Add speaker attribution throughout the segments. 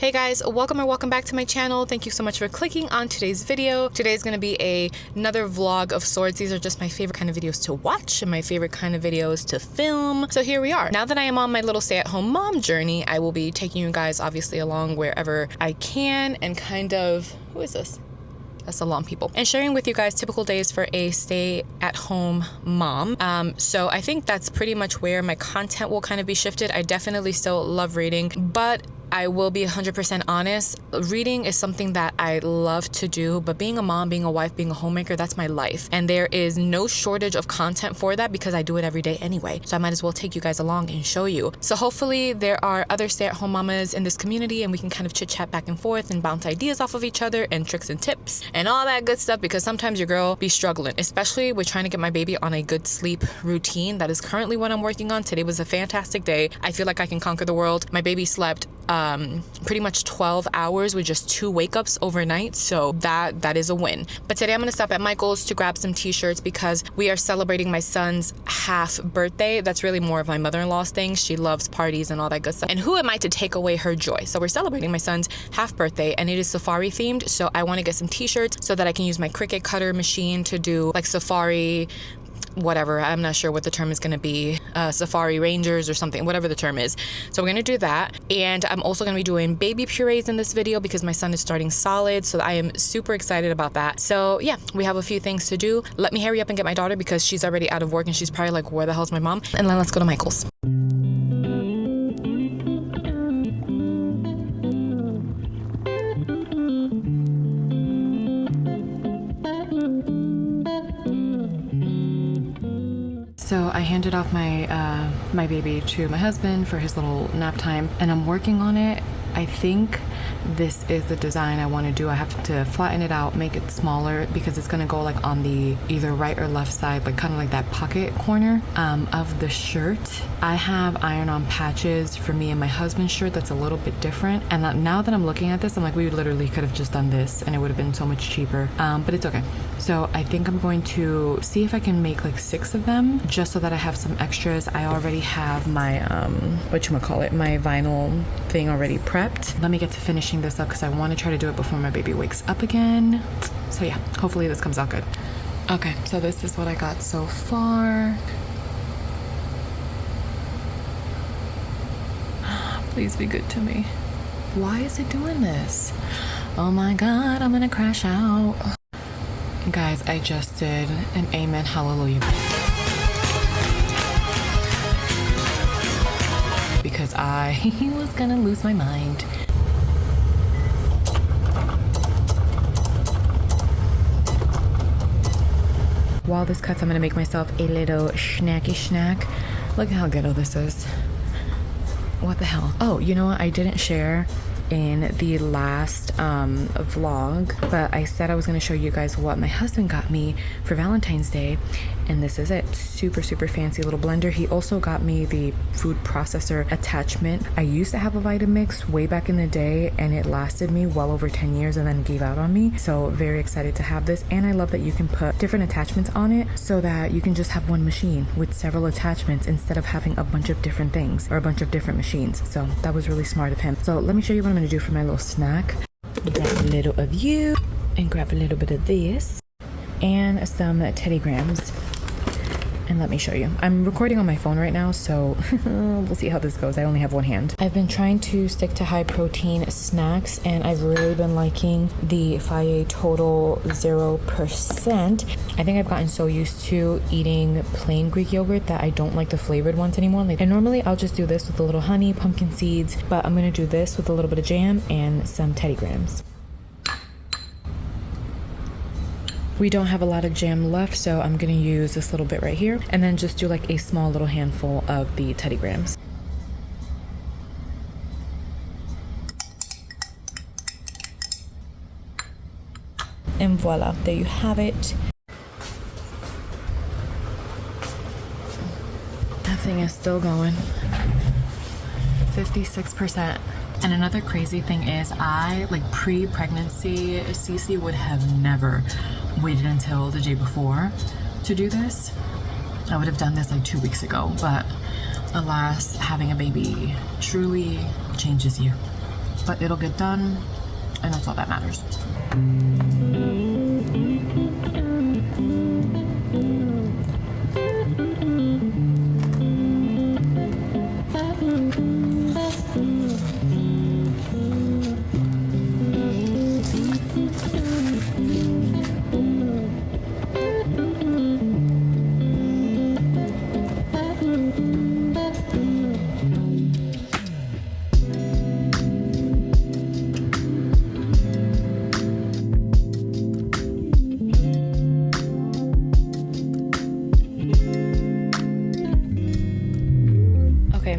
Speaker 1: Hey guys, welcome back to my channel. Thank you so much for clicking on today's video. Today is going to be another vlog of sorts. These are just my favorite kind of videos to watch and my favorite kind of videos to film. So here we are. Now that I am on my little stay-at-home mom journey, I will be taking you guys obviously along wherever I can and kind of, who is this? That's Salon people, and sharing with you guys typical days for a stay-at-home mom. So I think that's pretty much where my content will kind of be shifted. I definitely still love reading, but I will be 100% honest. Reading is something that I love to do, but being a mom, being a wife, being a homemaker, that's my life. And there is no shortage of content for that because I do it every day anyway. So I might as well take you guys along and show you. So hopefully there are other stay-at-home mamas in this community and we can kind of chit-chat back and forth and bounce ideas off of each other and tricks and tips and all that good stuff, because sometimes your girl be struggling, especially with trying to get my baby on a good sleep routine. That is currently what I'm working on. Today was a fantastic day. I feel like I can conquer the world. My baby slept pretty much 12 hours with just 2 wake-ups overnight, so that is a win. But today I'm gonna stop at Michael's to grab some t-shirts because we are celebrating my son's half birthday. That's really more of my mother-in-law's thing. She loves parties and all that good stuff, and who am I to take away her joy? So we're celebrating my son's half birthday and it is safari themed, so I want to get some t-shirts so that I can use my Cricut cutter machine to do like safari whatever, I'm not sure what the term is going to be, safari rangers or something, whatever the term is. So we're going to do that, and I'm also going to be doing baby purees in this video because my son is starting solid, so I am super excited about that. So yeah, we have a few things to do. Let me hurry up and get my daughter because she's already out of work and she's probably like, where the hell's my mom? And then let's go to Michael's. So I handed off my baby to my husband for his little nap time, and I'm working on it. I think this is the design I want to do. I have to flatten it out, make it smaller because it's going to go like on the either right or left side, like kind of like that pocket corner of the shirt. I have iron-on patches for me and my husband's shirt that's a little bit different, and now that I'm looking at this, I'm like, we literally could have just done this and it would have been so much cheaper, but it's okay. So I think I'm going to see if I can make like 6 of them just so that I have some extras. I already have my my vinyl thing already prepped. Let me get to finishing this up because I want to try to do it before my baby wakes up again. So yeah, hopefully this comes out good. Okay, so this is what I got so far. Please be good to me. Why is it doing this? Oh my god, I'm gonna crash out. Guys, I just did an amen hallelujah because I was gonna lose my mind. While this cuts, I'm gonna make myself a little snacky snack. Look at how ghetto this is. What the hell? Oh, you know what? I didn't share in the last vlog, but I said I was going to show you guys what my husband got me for Valentine's Day, and this is it. Super fancy little blender. He also got me the food processor attachment. I used to have a Vitamix way back in the day and it lasted me well over 10 years and then gave out on me, so very excited to have this. And I love that you can put different attachments on it so that you can just have one machine with several attachments instead of having a bunch of different things or a bunch of different machines. So that was really smart of him. So let me show you what I'm gonna do for my little snack. Grab a little of you and grab a little bit of this and some Teddy Grahams. And let me show you. I'm recording on my phone right now, so we'll see how this goes. I only have one hand. I've been trying to stick to high protein snacks, and I've really been liking the Faye Total 0%. I think I've gotten so used to eating plain Greek yogurt that I don't like the flavored ones anymore. And normally I'll just do this with a little honey, pumpkin seeds, but I'm gonna do this with a little bit of jam and some Teddy Grahams. We don't have a lot of jam left, so I'm gonna use this little bit right here and then just do like a small little handful of the Teddy Grahams. And voila, there you have it. That thing is still going. 56%. And another crazy thing is I, like pre-pregnancy, Cece would have never waited until the day before to do this. I would have done this like 2 weeks ago, but alas, having a baby truly changes you. but it'll get done, and that's all that matters.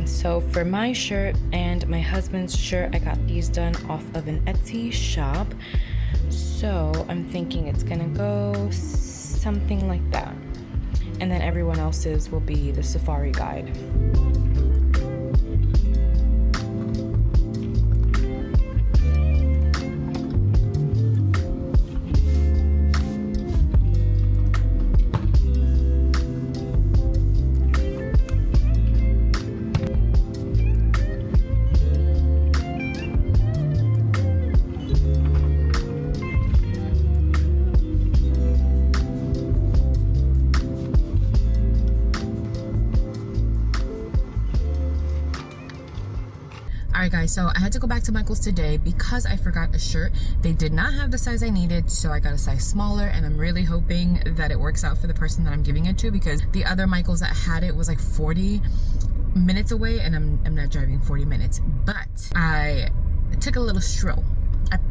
Speaker 1: So for my shirt and my husband's shirt, I got these done off of an Etsy shop. So I'm thinking it's gonna go something like that. And then everyone else's will be the safari guide. Alright guys, so I had to go back to Michael's today because I forgot a shirt. They did not have the size I needed, so I got a size smaller, and I'm really hoping that it works out for the person that I'm giving it to, because the other Michael's that had it was like 40 minutes away, and I'm not driving 40 minutes. But I took a little stroll.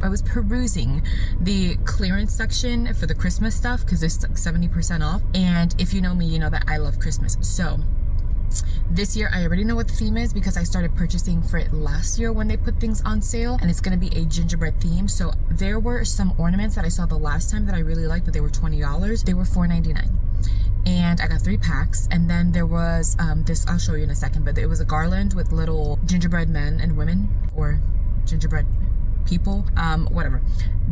Speaker 1: I was perusing the clearance section for the Christmas stuff because it's like 70% off, and if you know me, you know that I love Christmas. So this year I already know what the theme is because I started purchasing for it last year when they put things on sale, and it's going to be a gingerbread theme. So there were some ornaments that I saw the last time that I really liked, but they were $20. They were $4.99, and I got 3 packs. And then there was this, I'll show you in a second, but it was a garland with little gingerbread men and women, or gingerbread people, whatever.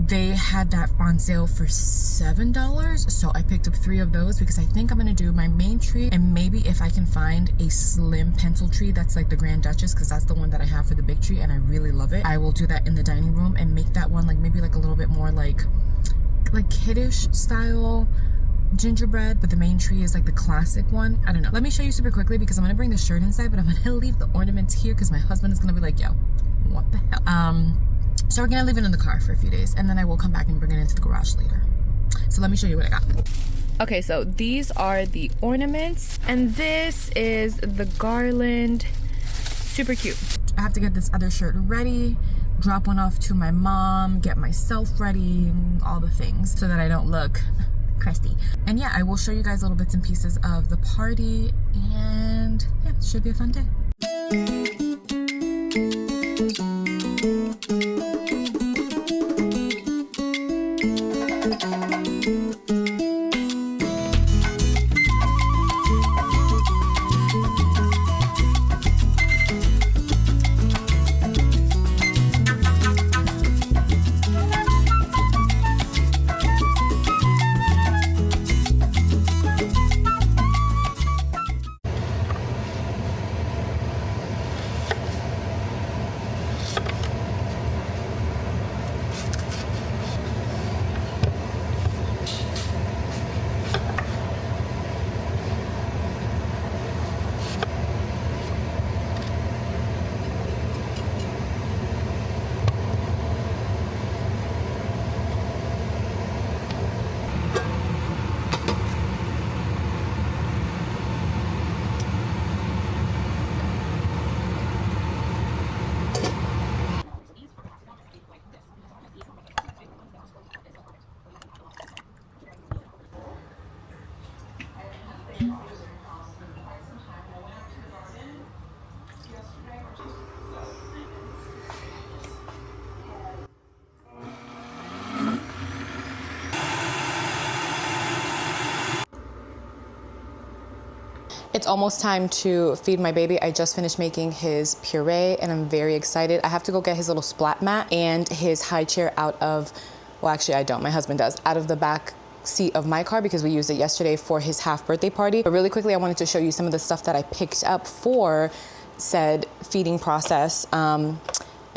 Speaker 1: They had that on sale for $7, so I picked up 3 of those because I think I'm gonna do my main tree, and maybe if I can find a slim pencil tree that's like the Grand Duchess, because that's the one that I have for the big tree and I really love it. I will do that in the dining room and make that one like maybe like a little bit more like kiddish style gingerbread, but the main tree is like the classic one. I don't know. Let me show you super quickly because I'm gonna bring the shirt inside, but I'm gonna leave the ornaments here because my husband is gonna be like, yo, what the hell? So we're gonna leave it in the car for a few days, and then I will come back and bring it into the garage later. So let me show you what I got. Okay, so these are the ornaments, and this is the garland. Super cute. I have to get this other shirt ready, drop one off to my mom, get myself ready, and all the things so that I don't look crusty. And yeah, I will show you guys little bits and pieces of the party, and yeah, it should be a fun day. It's almost time to feed my baby. I just finished making his puree and I'm very excited. I have to go get his little splat mat and his high chair out of, well, actually I don't, my husband does, out of the back seat of my car because we used it yesterday for his half birthday party. But really quickly, I wanted to show you some of the stuff that I picked up for said feeding process. And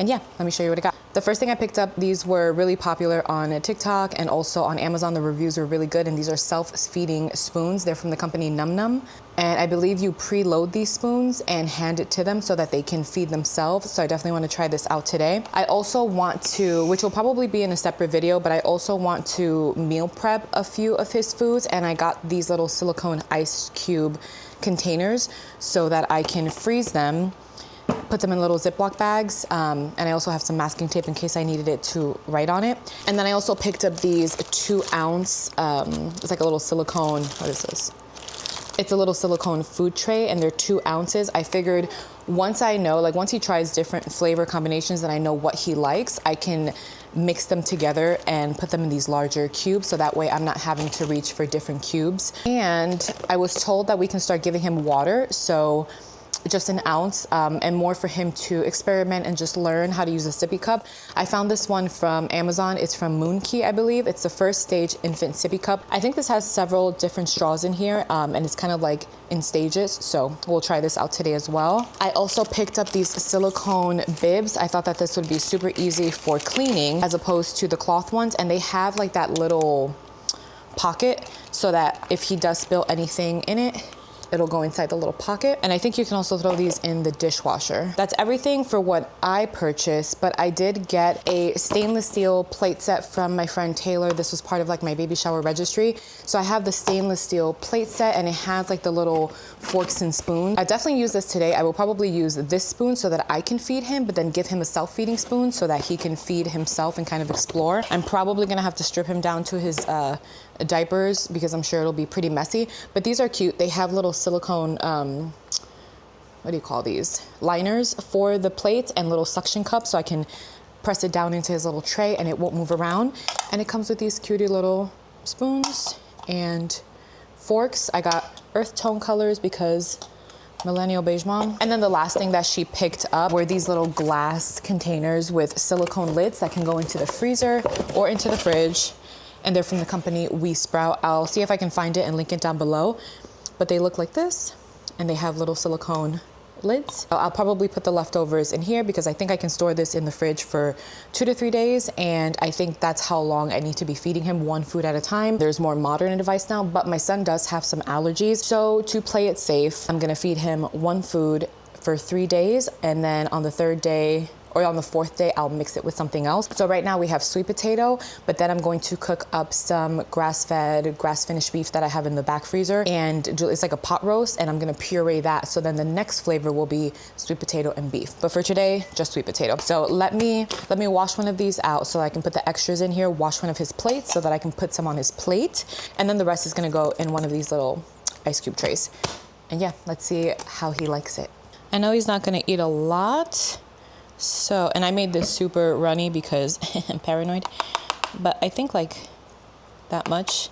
Speaker 1: And yeah, let me show you what I got. The first thing I picked up, these were really popular on TikTok and also on Amazon. The reviews were really good, and these are self-feeding spoons. They're from the company Num Num, and I believe you preload these spoons and hand it to them so that they can feed themselves. So I definitely want to try this out today. I also want to, which will probably be in a separate video, but I also want to meal prep a few of his foods, and I got these little silicone ice cube containers so that I can freeze them, put them in little Ziploc bags, and I also have some masking tape in case I needed it to write on it. And then I also picked up these 2-ounce, it's like a little silicone, what is this? It's a little silicone food tray, and they're 2 ounces. I figured once I know, like once he tries different flavor combinations and I know what he likes, I can mix them together and put them in these larger cubes, so that way I'm not having to reach for different cubes. And I was told that we can start giving him water, so just 1 ounce, and more for him to experiment and just learn how to use a sippy cup. I found this one from Amazon. It's from Moonkey, I believe. It's the first stage infant sippy cup. I think this has several different straws in here, and it's kind of like in stages, so we'll try this out today as well. I also picked up these silicone bibs. I thought that this would be super easy for cleaning as opposed to the cloth ones, and they have like that little pocket so that if he does spill anything in it, it'll go inside the little pocket. And I think you can also throw these in the dishwasher. That's everything for what I purchased, but I did get a stainless steel plate set from my friend Taylor. This was part of like my baby shower registry. So I have the stainless steel plate set, and it has like the little forks and spoons. I definitely use this today. I will probably use this spoon so that I can feed him, but then give him a self-feeding spoon so that he can feed himself and kind of explore. I'm probably gonna have to strip him down to his diapers because I'm sure it'll be pretty messy, but these are cute. They have little silicone, what do you call these? Liners for the plates and little suction cups, so I can press it down into his little tray and it won't move around. And it comes with these cutie little spoons and forks. I got earth tone colors because millennial beige mom. And then the last thing that she picked up were these little glass containers with silicone lids that can go into the freezer or into the fridge. And they're from the company We Sprout. I'll see if I can find it and link it down below. But they look like this, and they have little silicone lids. I'll probably put the leftovers in here because I think I can store this in the fridge for 2 to 3 days, and I think that's how long I need to be feeding him, 1 food at a time. There's more modern advice now, but my son does have some allergies. So to play it safe, I'm gonna feed him 1 food for 3 days, and then on the 3rd day, or on the 4th day, I'll mix it with something else. So right now we have sweet potato, but then I'm going to cook up some grass-fed, grass-finished beef that I have in the back freezer, and it's like a pot roast, and I'm gonna puree that. So then the next flavor will be sweet potato and beef. But for today, just sweet potato. So let me wash one of these out so I can put the extras in here, wash one of his plates so that I can put some on his plate, and then the rest is gonna go in one of these little ice cube trays. And yeah, let's see how he likes it. I know he's not gonna eat a lot, so, and I made this super runny because I'm paranoid, but I think like that much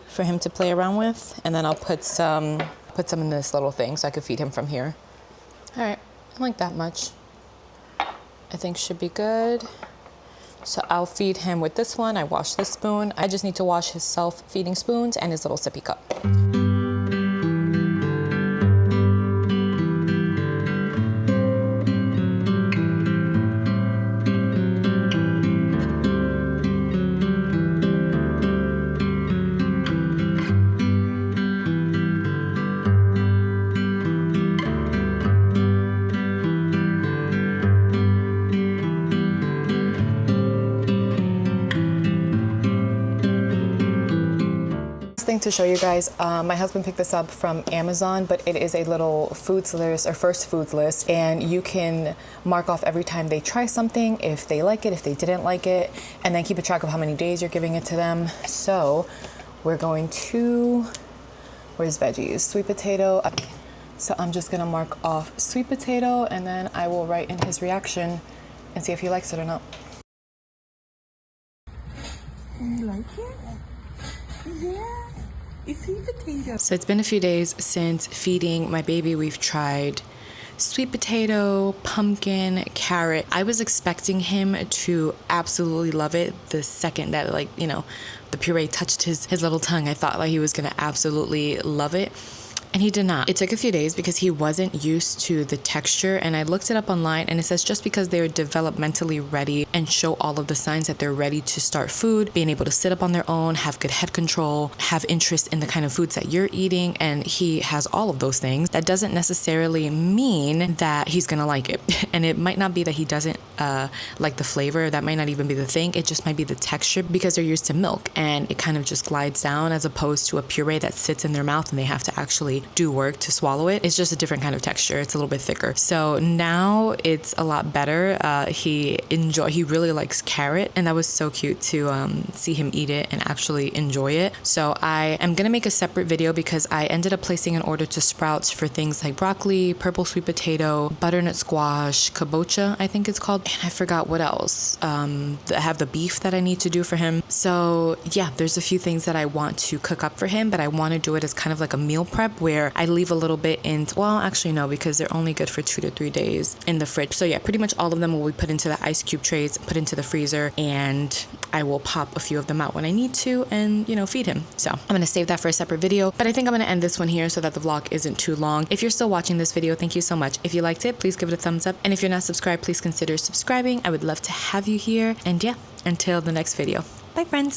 Speaker 1: for him to play around with. And then I'll put some in this little thing so I could feed him from here. All right, I like that much. I think should be good. So I'll feed him with this one. I wash this spoon. I just need to wash his self-feeding spoons and his little sippy cup. Thing to show you guys, my husband picked this up from Amazon, but it is a little foods list or first foods list, and you can mark off every time they try something, if they like it, if they didn't like it, and then keep a track of how many days you're giving it to them. So we're going to, where's veggies? Sweet potato. So I'm just gonna mark off sweet potato, and then I will write in his reaction and see if he likes it or not.
Speaker 2: You like it? Yeah. It's sweet potato.
Speaker 1: So it's been a few days since feeding my baby. We've tried sweet potato, pumpkin, carrot. I was expecting him to absolutely love it the second that, like, you know, the puree touched his little tongue. I thought like he was gonna absolutely love it. And he did not. It took a few days because he wasn't used to the texture, and I looked it up online, and it says just because they're developmentally ready and show all of the signs that they're ready to start food, being able to sit up on their own, have good head control, have interest in the kind of foods that you're eating, and he has all of those things, that doesn't necessarily mean that he's gonna like it. And it might not be that he doesn't like the flavor. That might not even be the thing. It just might be the texture, because they're used to milk and it kind of just glides down, as opposed to a puree that sits in their mouth and they have to actually do work to swallow it. It's just a different kind of texture. It's a little bit thicker. So now it's a lot better. He really likes carrot, and that was so cute to see him eat it and actually enjoy it. So I am gonna make a separate video, because I ended up placing an order to Sprouts for things like broccoli, purple sweet potato, butternut squash, kabocha, I think it's called, and I forgot what else. I have the beef that I need to do for him. So yeah, there's a few things that I want to cook up for him, but I want to do it as kind of like a meal prep, where I leave a little bit in, well, actually no, because they're only good for 2 to 3 days in the fridge. So yeah, pretty much all of them will be put into the ice cube trays, put into the freezer, and I will pop a few of them out when I need to and, feed him. So I'm going to save that for a separate video, but I think I'm going to end this one here so that the vlog isn't too long. If you're still watching this video, thank you so much. If you liked it, please give it a thumbs up. And if you're not subscribed, please consider subscribing. I would love to have you here. And yeah, until the next video. Bye, friends.